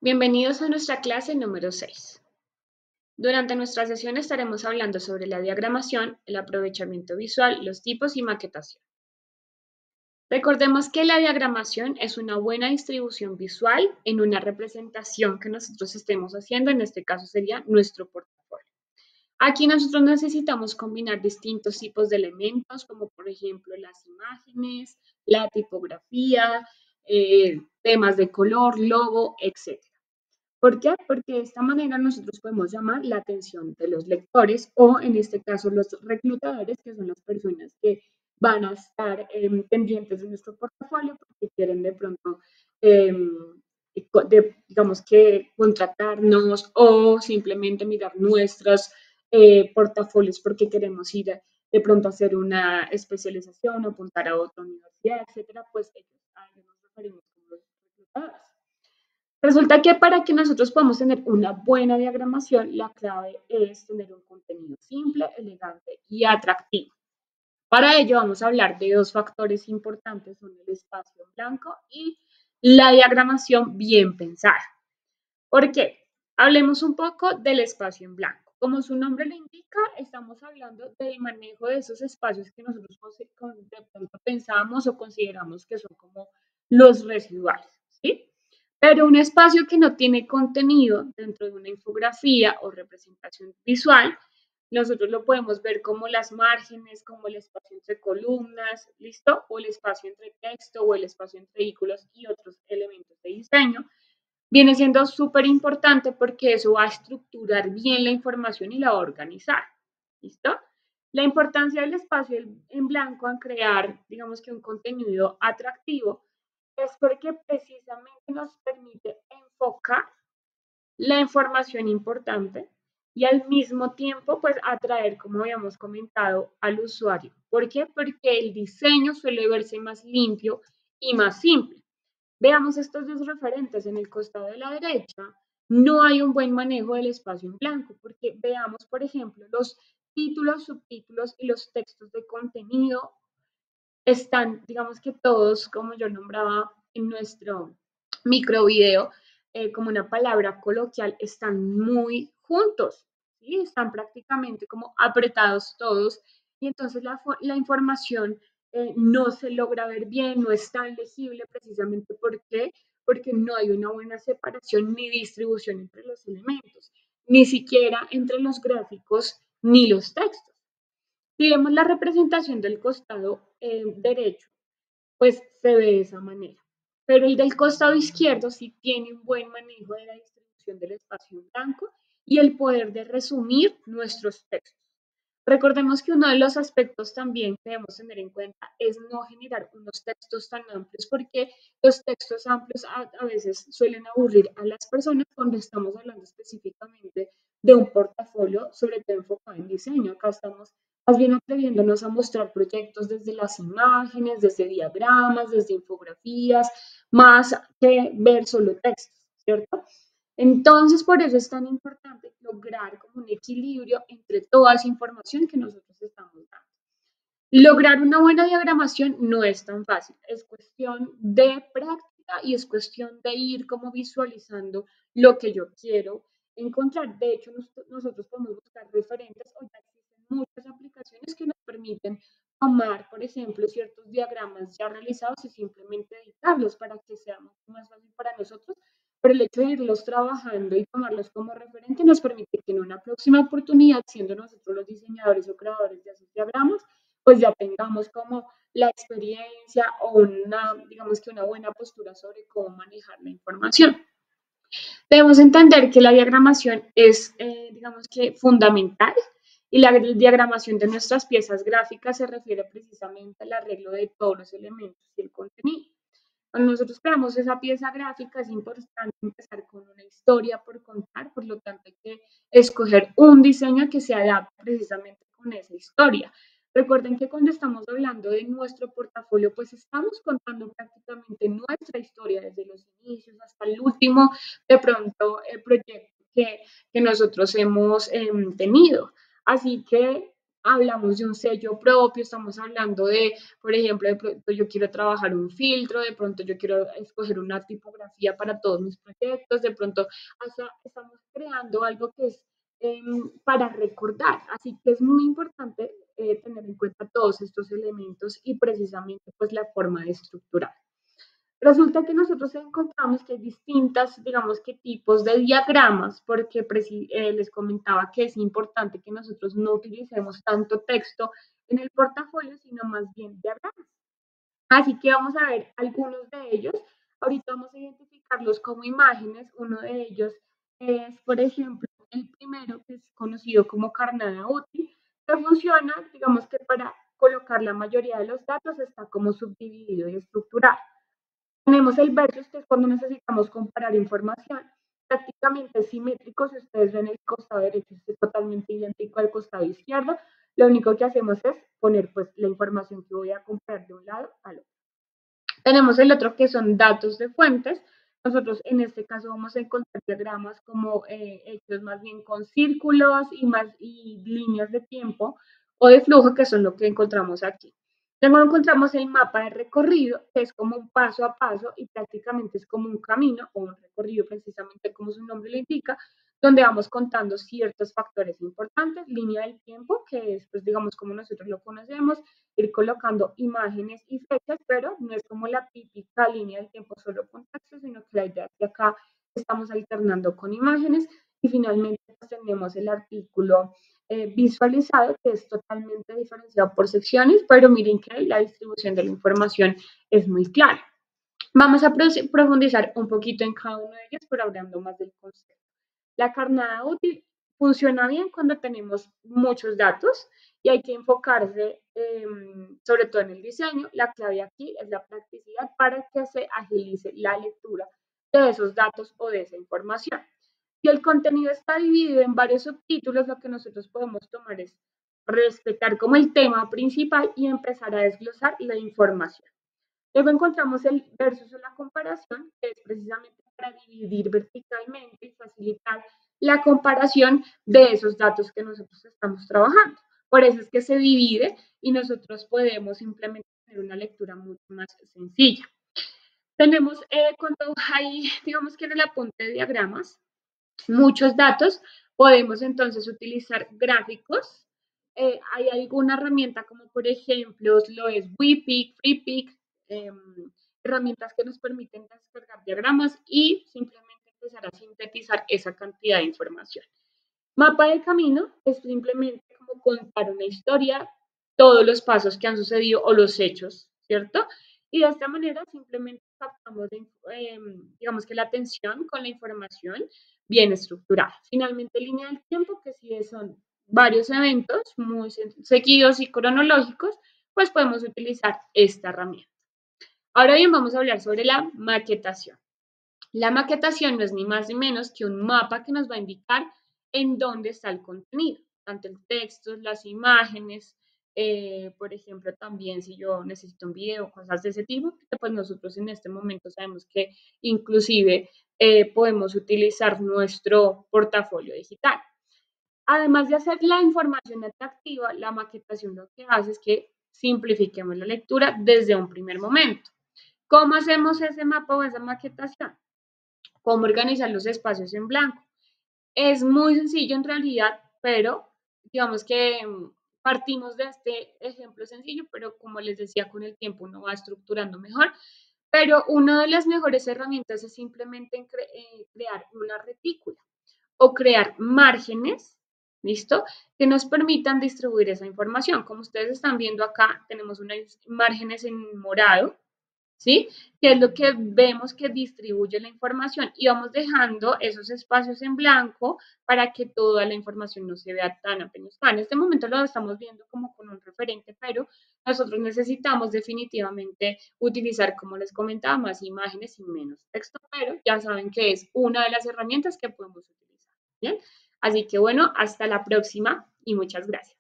Bienvenidos a nuestra clase número 6. Durante nuestra sesión estaremos hablando sobre la diagramación, el aprovechamiento visual, los tipos y maquetación. Recordemos que la diagramación es una buena distribución visual en una representación que nosotros estemos haciendo, en este caso sería nuestro portafolio. Aquí nosotros necesitamos combinar distintos tipos de elementos, como por ejemplo las imágenes, la tipografía, temas de color, logo, etc. ¿Por qué? Porque de esta manera nosotros podemos llamar la atención de los lectores o en este caso los reclutadores, que son las personas que van a estar pendientes de nuestro portafolio porque quieren de pronto, digamos que contratarnos o simplemente mirar nuestros portafolios porque queremos ir de pronto a hacer una especialización o apuntar a otra universidad, etcétera, pues a ellos nos referimos como los reclutadores. Resulta que para que nosotros podamos tener una buena diagramación, la clave es tener un contenido simple, elegante y atractivo. Para ello vamos a hablar de dos factores importantes, son el espacio en blanco y la diagramación bien pensada. ¿Por qué? Hablemos un poco del espacio en blanco. Como su nombre lo indica, estamos hablando del manejo de esos espacios que nosotros de pronto pensamos o consideramos que son como los residuales, ¿sí? Pero un espacio que no tiene contenido dentro de una infografía o representación visual, nosotros lo podemos ver como las márgenes, como el espacio entre columnas, ¿listo? O el espacio entre texto o el espacio entre vehículos y otros elementos de diseño. Viene siendo súper importante porque eso va a estructurar bien la información y la va a organizar, ¿listo? La importancia del espacio en blanco en crear, digamos que un contenido atractivo, es porque precisamente nos permite enfocar la información importante y al mismo tiempo, pues atraer, como habíamos comentado, al usuario. ¿Por qué? Porque el diseño suele verse más limpio y más simple. Veamos estos dos referentes. En el costado de la derecha no hay un buen manejo del espacio en blanco, porque veamos, por ejemplo, los títulos, subtítulos y los textos de contenido están, digamos que todos, como yo nombraba en nuestro micro video, como una palabra coloquial, están muy juntos, ¿sí? Están prácticamente como apretados todos y entonces la información no se logra ver bien, no es tan legible precisamente porque no hay una buena separación ni distribución entre los elementos, ni siquiera entre los gráficos ni los textos. Si vemos la representación del costado derecho, pues se ve de esa manera. Pero el del costado izquierdo sí tiene un buen manejo de la distribución del espacio en blanco y el poder de resumir nuestros textos. Recordemos que uno de los aspectos también que debemos tener en cuenta es no generar unos textos tan amplios porque los textos amplios a veces suelen aburrir a las personas cuando estamos hablando específicamente de un portafolio, sobre todo enfocado en diseño. Acá estamos más bien atreviéndonos a mostrar proyectos desde las imágenes, desde diagramas, desde infografías, más que ver solo textos, ¿cierto? Entonces, por eso es tan importante lograr como un equilibrio entre toda esa información que nosotros estamos dando. Lograr una buena diagramación no es tan fácil, es cuestión de práctica y es cuestión de ir como visualizando lo que yo quiero encontrar. De hecho, nosotros podemos buscar referentes o ya existen muchas aplicaciones que nos permiten tomar, por ejemplo, ciertos diagramas ya realizados y simplemente editarlos para que sea mucho más fácil para nosotros. Pero el hecho de irlos trabajando y tomarlos como referente nos permite que en una próxima oportunidad, siendo nosotros los diseñadores o creadores de esos diagramas, pues ya tengamos como la experiencia o una, digamos que una buena postura sobre cómo manejar la información. Debemos entender que la diagramación es, digamos que, fundamental y la diagramación de nuestras piezas gráficas se refiere precisamente al arreglo de todos los elementos y el contenido. Cuando nosotros creamos esa pieza gráfica es importante empezar con una historia por contar, por lo tanto hay que escoger un diseño que se adapte precisamente con esa historia. Recuerden que cuando estamos hablando de nuestro portafolio, pues estamos contando prácticamente nuestra historia desde los inicios hasta el último, de pronto, el proyecto que nosotros hemos tenido. Así que hablamos de un sello propio, estamos hablando de, por ejemplo, de pronto yo quiero trabajar un filtro, de pronto yo quiero escoger una tipografía para todos mis proyectos, de pronto hasta estamos creando algo que es para recordar. Así que es muy importante tener en cuenta todos estos elementos y precisamente pues la forma de estructurar. Resulta que nosotros encontramos que hay distintas, digamos que tipos de diagramas, porque les comentaba que es importante que nosotros no utilicemos tanto texto en el portafolio, sino más bien diagramas. Así que vamos a ver algunos de ellos. Ahorita vamos a identificarlos como imágenes. Uno de ellos es, por ejemplo, el primero, que es conocido como carnada útil, que funciona, digamos que para colocar la mayoría de los datos está como subdividido y estructurado. Tenemos el versus, que es cuando necesitamos comparar información. Prácticamente simétrico, si ustedes ven el costado derecho es totalmente idéntico al costado izquierdo. Lo único que hacemos es poner pues la información que voy a comparar de un lado al otro. Tenemos el otro que son datos de fuentes. Nosotros en este caso vamos a encontrar diagramas como hechos más bien con círculos y líneas de tiempo o de flujo, que son lo que encontramos aquí. Luego encontramos el mapa de recorrido, que es como un paso a paso y prácticamente es como un camino o un recorrido, precisamente como su nombre lo indica, donde vamos contando ciertos factores importantes, línea del tiempo, que es, pues, digamos, como nosotros lo conocemos, ir colocando imágenes y fechas, pero no es como la típica línea del tiempo solo con texto, sino que la idea es que acá estamos alternando con imágenes y finalmente pues, tenemos el artículo visualizado, que es totalmente diferenciado por secciones, pero miren que la distribución de la información es muy clara. Vamos a profundizar un poquito en cada uno de ellos, pero hablando más del concepto. La carnada útil funciona bien cuando tenemos muchos datos y hay que enfocarse sobre todo en el diseño. La clave aquí es la practicidad para que se agilice la lectura de esos datos o de esa información. Si el contenido está dividido en varios subtítulos, lo que nosotros podemos tomar es respetar como el tema principal y empezar a desglosar la información. Luego encontramos el versus o la comparación, que es precisamente para dividir verticalmente y facilitar la comparación de esos datos que nosotros estamos trabajando. Por eso es que se divide y nosotros podemos simplemente tener una lectura mucho más sencilla. Tenemos, cuando hay, digamos que en el apunte de diagramas, muchos datos, podemos entonces utilizar gráficos. Hay alguna herramienta como por ejemplo lo es WePic, FreePic, herramientas que nos permiten descargar diagramas y simplemente empezar a sintetizar esa cantidad de información. Mapa de camino es simplemente como contar una historia, todos los pasos que han sucedido o los hechos, ¿cierto? Y de esta manera simplemente captamos, digamos que la atención con la información bien estructurada. Finalmente, línea del tiempo, que si son varios eventos muy seguidos y cronológicos, pues podemos utilizar esta herramienta. Ahora bien, vamos a hablar sobre la maquetación. La maquetación no es ni más ni menos que un mapa que nos va a indicar en dónde está el contenido, tanto el texto, las imágenes, por ejemplo, también si yo necesito un video, cosas de ese tipo, pues nosotros en este momento sabemos que inclusive podemos utilizar nuestro portafolio digital. Además de hacer la información atractiva, la maquetación lo que hace es que simplifiquemos la lectura desde un primer momento. ¿Cómo hacemos ese mapa o esa maquetación? ¿Cómo organizar los espacios en blanco? Es muy sencillo en realidad, pero digamos que partimos de este ejemplo sencillo, pero como les decía, con el tiempo uno va estructurando mejor. Pero una de las mejores herramientas es simplemente crear una retícula o crear márgenes, ¿listo? Que nos permitan distribuir esa información. Como ustedes están viendo acá, tenemos unas márgenes en morado, ¿sí? Que es lo que vemos que distribuye la información y vamos dejando esos espacios en blanco para que toda la información no se vea tan apenosada. En este momento lo estamos viendo como con un referente, pero nosotros necesitamos definitivamente utilizar, como les comentaba, más imágenes y menos texto, pero ya saben que es una de las herramientas que podemos utilizar, ¿bien? Así que bueno, hasta la próxima y muchas gracias.